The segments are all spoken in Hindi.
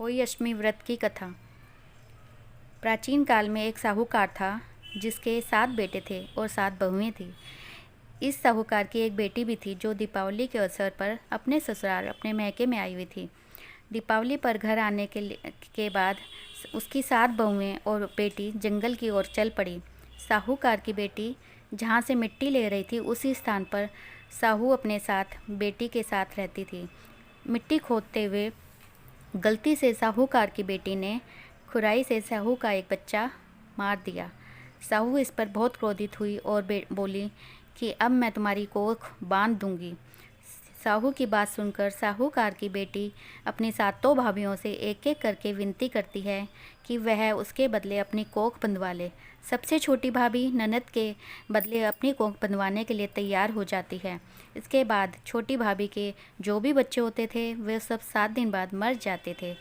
होई अष्टमी व्रत की कथा। प्राचीन काल में एक साहूकार था जिसके 7 बेटे थे और 7 बहुएं थी। इस साहूकार की एक बेटी भी थी जो दीपावली के अवसर पर अपने ससुराल अपने मैके में आई हुई थी। दीपावली पर घर आने के बाद उसकी 7 बहुएं और बेटी जंगल की ओर चल पड़ी। साहूकार की बेटी जहाँ से मिट्टी ले रही थी उसी स्थान पर साहू अपने साथ बेटी के साथ रहती थी। मिट्टी खोदते हुए गलती से साहूकार की बेटी ने खुराई से साहू का एक बच्चा मार दिया। साहू इस पर बहुत क्रोधित हुई और बोली कि अब मैं तुम्हारी कोख बांध दूंगी। साहू की बात सुनकर साहूकार की बेटी अपनी 7 भाभियों से एक एक करके विनती करती है कि वह उसके बदले अपनी कोख बंधवा ले। सबसे छोटी भाभी ननद के बदले अपनी कोख बंधवाने के लिए तैयार हो जाती है। इसके बाद छोटी भाभी के जो भी बच्चे होते थे वे सब 7 दिन बाद मर जाते थे।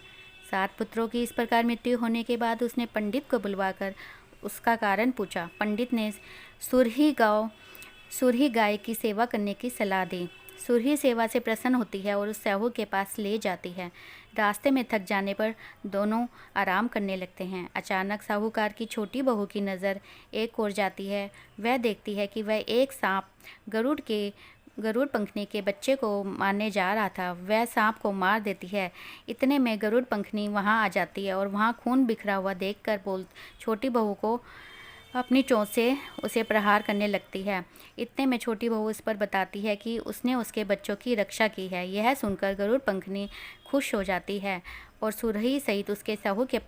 7 पुत्रों की इस प्रकार मृत्यु होने के बाद उसने पंडित को बुलवाकर उसका कारण पूछा। पंडित ने सुरही गाय की सेवा करने की सलाह दी। सुरही सेवा से प्रसन्न होती है और उस साहू के पास ले जाती है। रास्ते में थक जाने पर दोनों आराम करने लगते हैं। अचानक साहूकार की छोटी बहू की नज़र एक ओर जाती है। वह देखती है कि वह एक सांप गरुड़ पंखनी के बच्चे को मारने जा रहा था। वह सांप को मार देती है। इतने में गरुड़ पंखनी वहां आ जाती है और वहां खून बिखरा हुआ देखकर छोटी बहू को अपनी चोंच से उसे प्रहार करने लगती है। इतने में छोटी बहू इस पर बताती है कि उसने उसके बच्चों की रक्षा की है। यह सुनकर गरुड़ पंखनी खुश हो जाती है और सुरही सहित उसके साहू के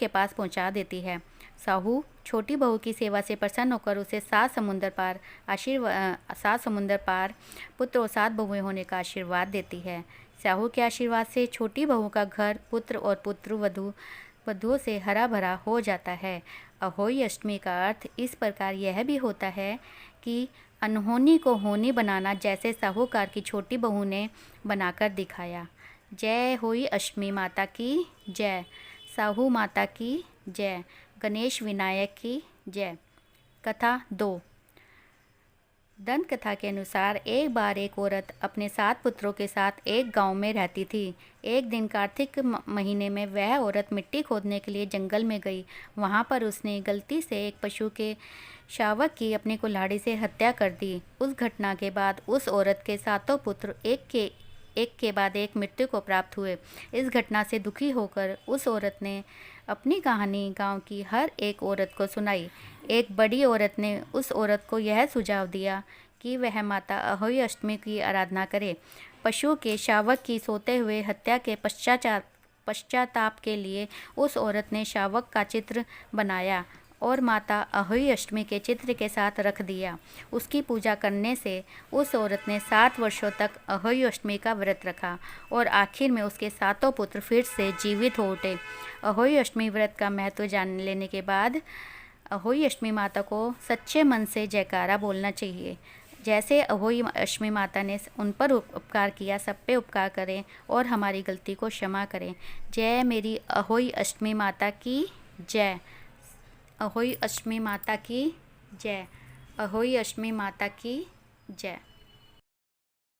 पास पहुंचा देती है। साहू छोटी बहू की सेवा से प्रसन्न होकर उसे 7 समुंदर पार पुत्र और 7 बहुएं होने का आशीर्वाद देती है। साहू के आशीर्वाद से छोटी बहू का घर पुत्र और वधुओं से हरा भरा हो जाता है। अहोई अष्टमी का अर्थ इस प्रकार यह भी होता है कि अनहोनी को होनी बनाना, जैसे साहूकार की छोटी बहू ने बनाकर दिखाया। जय होई अष्टमी माता की जय, साहू माता की जय, गणेश विनायक की जय। कथा 2। दंत कथा के अनुसार एक बार एक औरत अपने 7 पुत्रों के साथ एक गांव में रहती थी। एक दिन कार्तिक महीने में वह औरत मिट्टी खोदने के लिए जंगल में गई। वहां पर उसने गलती से एक पशु के शावक की अपनी कुल्हाड़ी से हत्या कर दी। उस घटना के बाद उस औरत के 7 पुत्र एक के बाद एक मृत्यु को प्राप्त हुए। इस घटना से दुखी होकर उस औरत ने अपनी कहानी गांव की हर एक औरत को सुनाई। एक बड़ी औरत ने उस औरत को यह सुझाव दिया कि वह माता अहोई अष्टमी की आराधना करे। पशु के शावक की सोते हुए हत्या के पश्चाताप के लिए उस औरत ने शावक का चित्र बनाया और माता अहोई अष्टमी के चित्र के साथ रख दिया। उसकी पूजा करने से उस औरत ने 7 वर्षों तक अहोई अष्टमी का व्रत रखा और आखिर में उसके 7 पुत्र फिर से जीवित हो उठे। अहोई अष्टमी व्रत का महत्व जान लेने के बाद अहोई अष्टमी माता को सच्चे मन से जयकारा बोलना चाहिए। जैसे अहोई अष्टमी माता ने उन पर उपकार किया, सब पे उपकार करें और हमारी गलती को क्षमा करें। जय मेरी अहोई अष्टमी माता की जय। अहोई अष्टमी माता की जय। अहोई अष्टमी माता की जय।